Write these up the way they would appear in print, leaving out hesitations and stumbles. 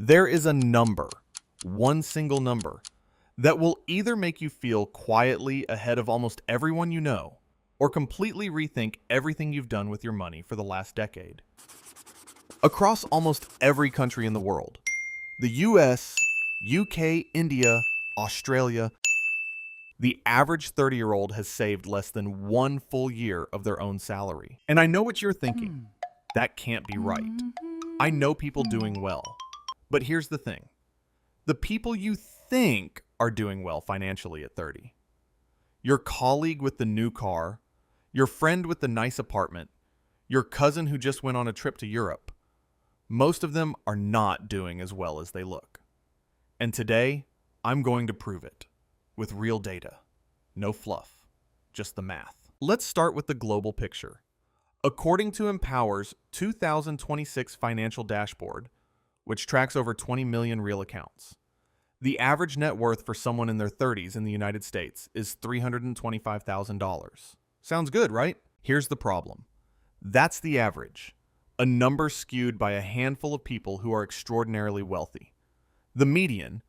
There is a number, one single number, that will either make you feel quietly ahead of almost everyone you know, or completely rethink everything you've done with your money for the last decade. Across almost every country in the world, the US, UK, India, Australia, the average 30-year-old has saved less than one full year of their own salary. And I know what you're thinking. That can't be right. I know people doing well. But here's the thing. The people you think are doing well financially at 30, your colleague with the new car, your friend with the nice apartment, your cousin who just went on a trip to Europe, most of them are not doing as well as they look. And today, I'm going to prove it with real data. No fluff, just the math. Let's start with the global picture. According to Empower's 2026 financial dashboard, which tracks over 20 million real accounts, the average net worth for someone in their 30s in the United States is $325,000. Sounds good, right? Here's the problem. That's the average, a number skewed by a handful of people who are extraordinarily wealthy. The median,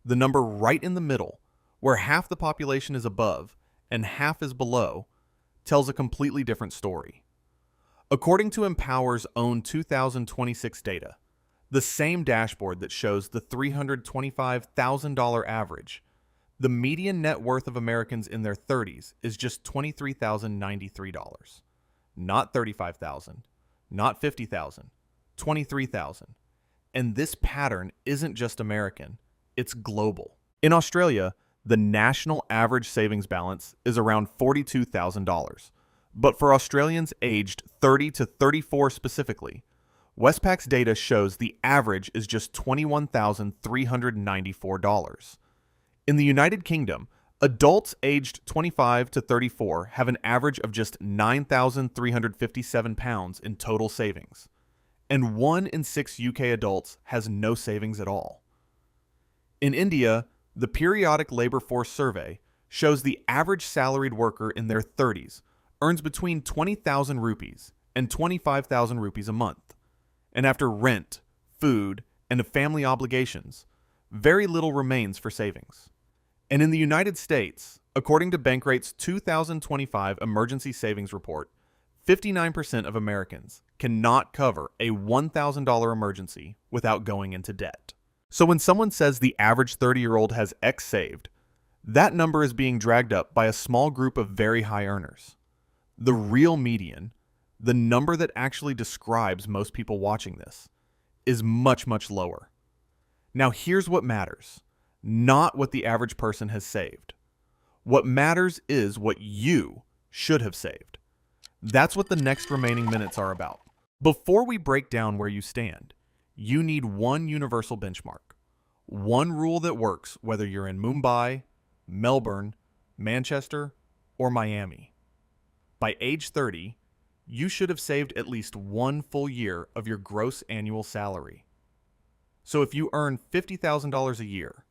the number right in the middle, where half the population is above and half is below, tells a completely different story. According to Empower's own 2026 data, the same dashboard that shows the $325,000 average, the median net worth of Americans in their 30s is just $23,093. Not $35,000, not $50,000, $23,000. And this pattern isn't just American, it's global. In Australia, the national average savings balance is around $42,000. But for Australians aged 30 to 34 specifically, Westpac's data shows the average is just $21,394. In the United Kingdom, adults aged 25 to 34 have an average of just £9,357 in total savings, and 1 in 6 UK adults has no savings at all. In India, the Periodic Labor Force Survey shows the average salaried worker in their 30s earns between 20,000 rupees and 25,000 rupees a month. And after rent, food, and family obligations, very little remains for savings. And in the United States, according to Bankrate's 2025 Emergency Savings Report, 59% of Americans cannot cover a $1,000 emergency without going into debt. So when someone says the average 30-year-old has X saved, that number is being dragged up by a small group of very high earners. The real median, the number that actually describes most people watching this, is much, much lower. Now here's what matters, not what the average person has saved. What matters is what you should have saved. That's what the next remaining minutes are about. Before we break down where you stand, you need one universal benchmark, one rule that works whether you're in Mumbai, Melbourne, Manchester, or Miami. By age 30, you should have saved at least one full year of your gross annual salary. So if you earn $50,000 a year,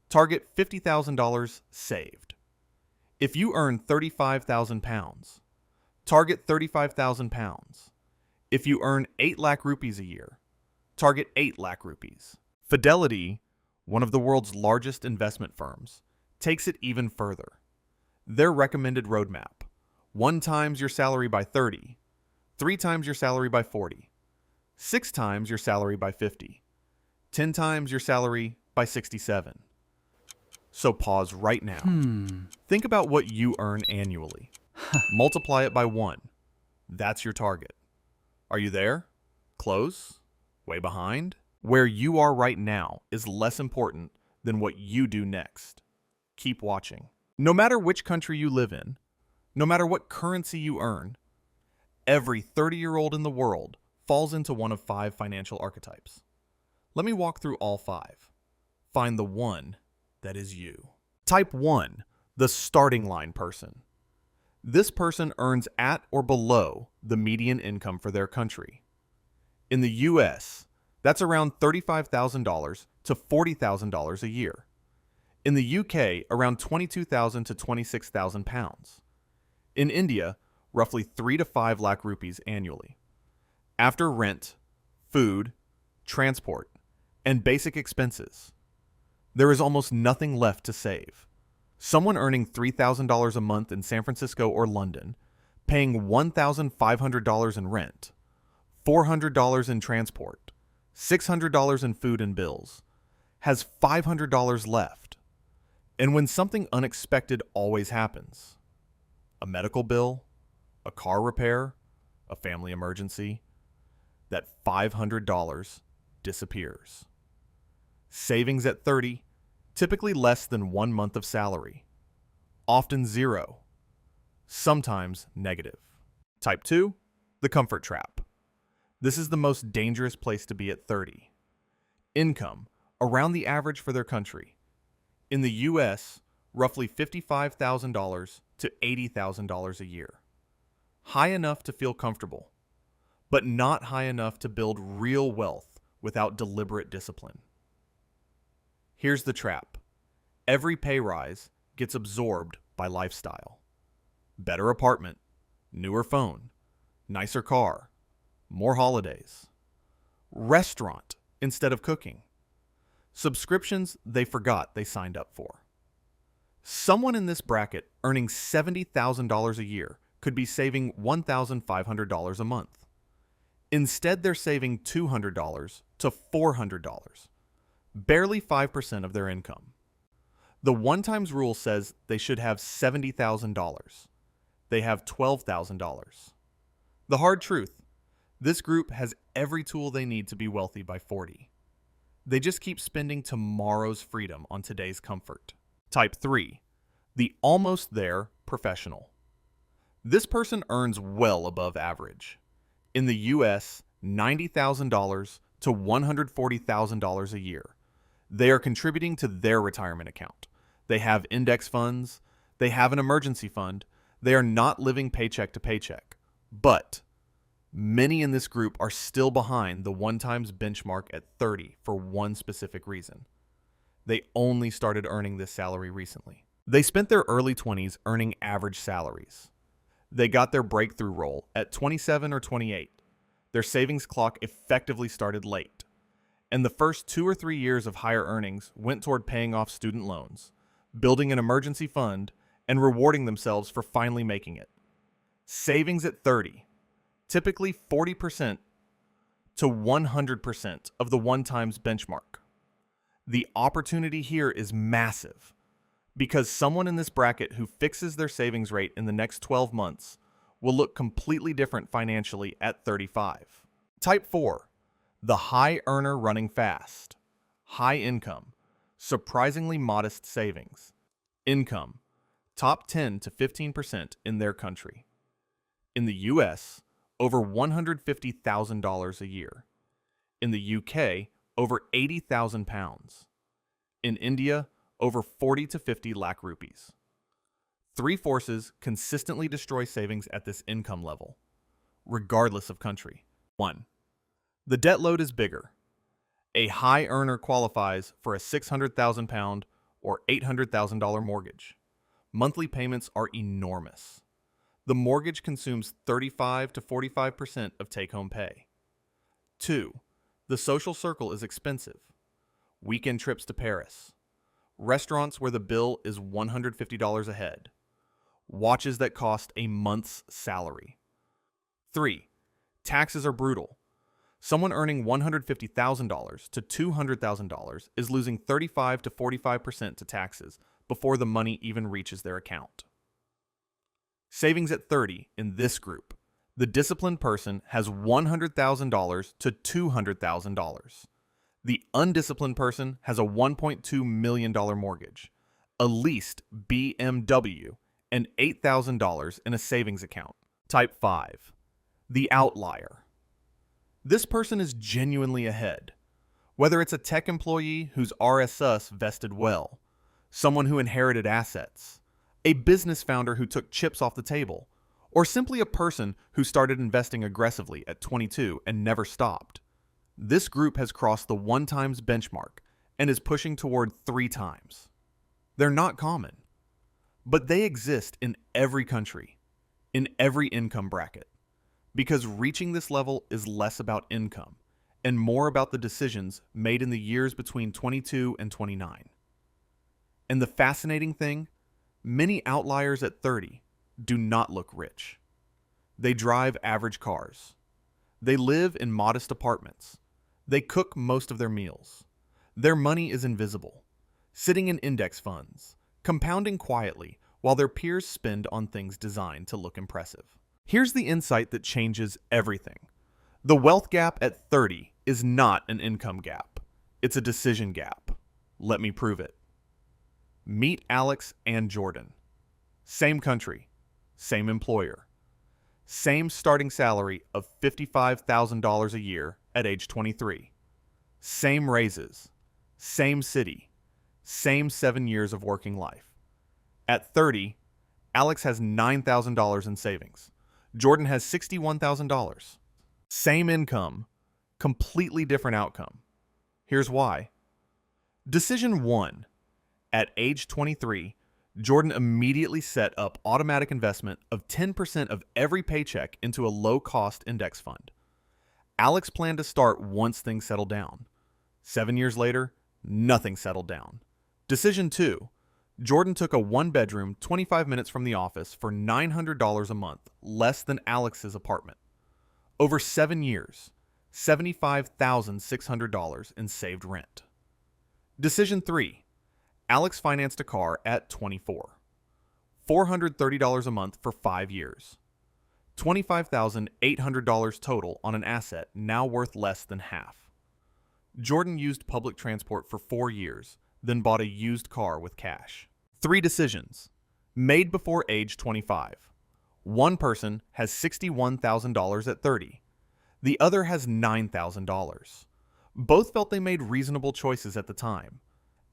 target $50,000 saved. If you earn £35,000, target £35,000. If you earn 8 lakh rupees a year, target 8 lakh rupees. Fidelity, one of the world's largest investment firms, takes it even further. Their recommended roadmap: 1 times your salary by 30, 3 times your salary by 40, 6 times your salary by 50, 10 times your salary by 67. So pause right now. Think about what you earn annually. Multiply it by 1. That's your target. Are you there? Close? Way behind? Where you are right now is less important than what you do next. Keep watching. No matter which country you live in, no matter what currency you earn, every 30-year-old in the world falls into one of 5 financial archetypes. Let me walk through all 5. Find the one that is you. Type 1, the starting line person. This person earns at or below the median income for their country. In the US, that's around $35,000 to $40,000 a year. In the UK, around £22,000 to £26,000. In India, roughly 3 to 5 lakh rupees annually. After rent, food, transport, and basic expenses. There is almost nothing left to save. Someone earning $3,000 a month in San Francisco or London, paying $1,500 in rent, $400 in transport, $600 in food and bills, has $500 left. And when something unexpected always happens, a medical bill, a car repair, a family emergency, that $500 disappears. Savings at 30, typically less than 1 month of salary, often zero, sometimes negative. Type 2, the comfort trap. This is the most dangerous place to be at 30. Income, around the average for their country. In the US, roughly $55,000 to $80,000 a year. High enough to feel comfortable, but not high enough to build real wealth without deliberate discipline. Here's the trap. Every pay rise gets absorbed by lifestyle. Better apartment, newer phone, nicer car, more holidays. Restaurant instead of cooking. Subscriptions they forgot they signed up for. Someone in this bracket earning $70,000 a year could be saving $1,500 a month. Instead, they're saving $200 to $400, barely 5% of their income. The one-times rule says they should have $70,000. They have $12,000. The hard truth, this group has every tool they need to be wealthy by 40. They just keep spending tomorrow's freedom on today's comfort. Type 3, the almost there professional. This person earns well above average. In the US, $90,000 to $140,000 a year. They are contributing to their retirement account. They have index funds. They have an emergency fund. They are not living paycheck to paycheck. But many in this group are still behind the one-times benchmark at 30 for one specific reason. They only started earning this salary recently. They spent their early 20s earning average salaries. They got their breakthrough role at 27 or 28. Their savings clock effectively started late. And the first 2 or 3 years of higher earnings went toward paying off student loans, building an emergency fund, and rewarding themselves for finally making it. Savings at 30, typically 40% to 100% of the one-times benchmark. The opportunity here is massive because someone in this bracket who fixes their savings rate in the next 12 months will look completely different financially at 35. Type 4, the high earner running fast. High income, surprisingly modest savings. Income, top 10 to 15% in their country. In the US, over $150,000 a year. In the UK, over 80,000 pounds. In India, over 40 to 50 lakh rupees. 3 forces consistently destroy savings at this income level, regardless of country. 1. The debt load is bigger. A high earner qualifies for a £600,000 or $800,000 mortgage. Monthly payments are enormous. The mortgage consumes 35 to 45% of take-home pay. 2. The social circle is expensive. Weekend trips to Paris. Restaurants where the bill is $150 a head. Watches that cost a month's salary. 3. Taxes are brutal. Someone earning $150,000 to $200,000 is losing 35 to 45% to taxes before the money even reaches their account. Savings at 30 in this group. The disciplined person has $100,000 to $200,000. The undisciplined person has a $1.2 million mortgage, a leased BMW, and $8,000 in a savings account. Type 5. The outlier. This person is genuinely ahead. Whether it's a tech employee whose RSUs vested well, someone who inherited assets, a business founder who took chips off the table, or simply a person who started investing aggressively at 22 and never stopped. This group has crossed the one-times benchmark and is pushing toward 3 times. They're not common, but they exist in every country, in every income bracket, because reaching this level is less about income and more about the decisions made in the years between 22 and 29. And the fascinating thing, many outliers at 30 do not look rich. They drive average cars. They live in modest apartments. They cook most of their meals. Their money is invisible, sitting in index funds, compounding quietly while their peers spend on things designed to look impressive. Here's the insight that changes everything. The wealth gap at 30 is not an income gap. It's a decision gap. Let me prove it. Meet Alex and Jordan. Same country, same employer, same starting salary of $55,000 a year at age 23. Same raises, same city, same 7 years of working life. At 30, Alex has $9,000 in savings. Jordan has $61,000. Same income, completely different outcome. Here's why. Decision 1. At age 23, Jordan immediately set up automatic investment of 10% of every paycheck into a low-cost index fund. Alex planned to start once things settled down. 7 years later, nothing settled down. Decision 2. Jordan took a one-bedroom, 25 minutes from the office for $900 a month, less than Alex's apartment. Over 7 years, $75,600 in saved rent. Decision 3. Alex financed a car at 24. $430 a month for 5 years. $25,800 total on an asset now worth less than half. Jordan used public transport for 4 years, then bought a used car with cash. 3 decisions, made before age 25. One person has $61,000 at 30. The other has $9,000. Both felt they made reasonable choices at the time.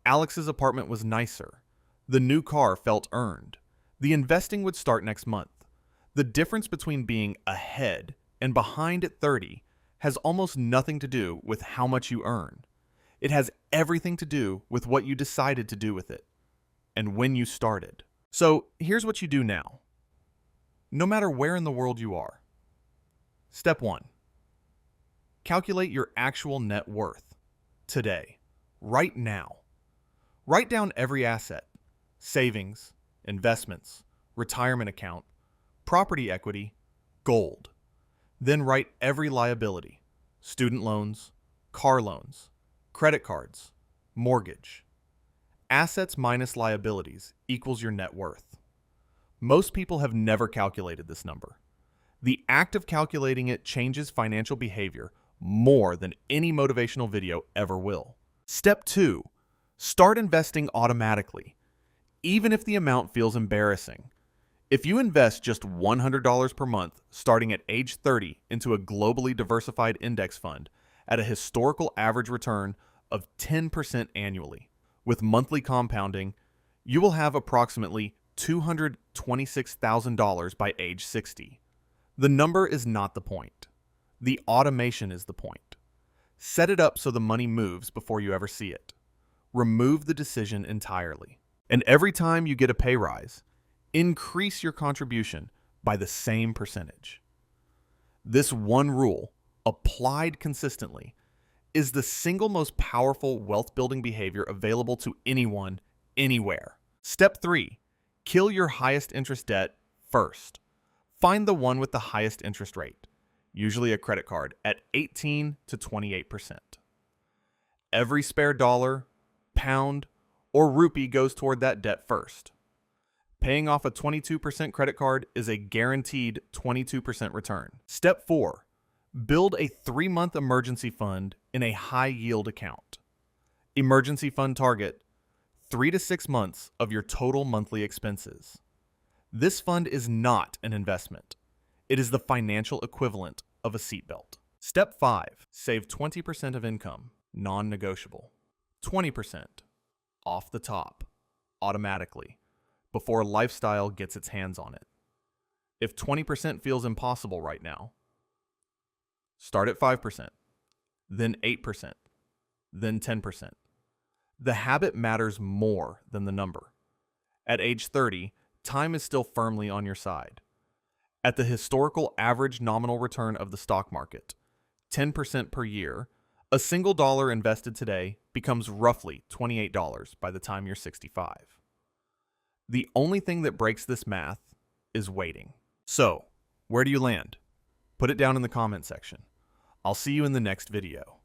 Alex's apartment was nicer. The new car felt earned. The investing would start next month. The difference between being ahead and behind at 30 has almost nothing to do with how much you earn. It has everything to do with what you decided to do with it and when you started. So here's what you do now. No matter where in the world you are. Step 1. Calculate your actual net worth today, right now. Write down every asset, savings, investments, retirement account, property equity, gold. Then write every liability, student loans, car loans, credit cards, mortgage. Assets minus liabilities equals your net worth. Most people have never calculated this number. The act of calculating it changes financial behavior more than any motivational video ever will. Step 2. Start investing automatically, even if the amount feels embarrassing. If you invest just $100 per month starting at age 30 into a globally diversified index fund at a historical average return of 10% annually, with monthly compounding, you will have approximately $226,000 by age 60. The number is not the point. The automation is the point. Set it up so the money moves before you ever see it. Remove the decision entirely. And every time you get a pay rise, increase your contribution by the same percentage. This one rule, applied consistently, is the single most powerful wealth-building behavior available to anyone, anywhere. Step 3. Kill your highest interest debt first. Find the one with the highest interest rate, usually a credit card, at 18 to 28%. Every spare dollar, pound, or rupee goes toward that debt first. Paying off a 22% credit card is a guaranteed 22% return. Step 4. Build a 3-month emergency fund in a high-yield account. Emergency fund target, 3 to 6 months of your total monthly expenses. This fund is not an investment. It is the financial equivalent of a seatbelt. Step 5. Save 20% of income, non-negotiable. 20% off the top, automatically, before lifestyle gets its hands on it. If 20% feels impossible right now, start at 5%, then 8%, then 10%. The habit matters more than the number. At age 30, time is still firmly on your side. At the historical average nominal return of the stock market, 10% per year, A single dollar invested today becomes roughly $28 by the time you're 65. The only thing that breaks this math is waiting. So, where do you land? Put it down in the comment section. I'll see you in the next video.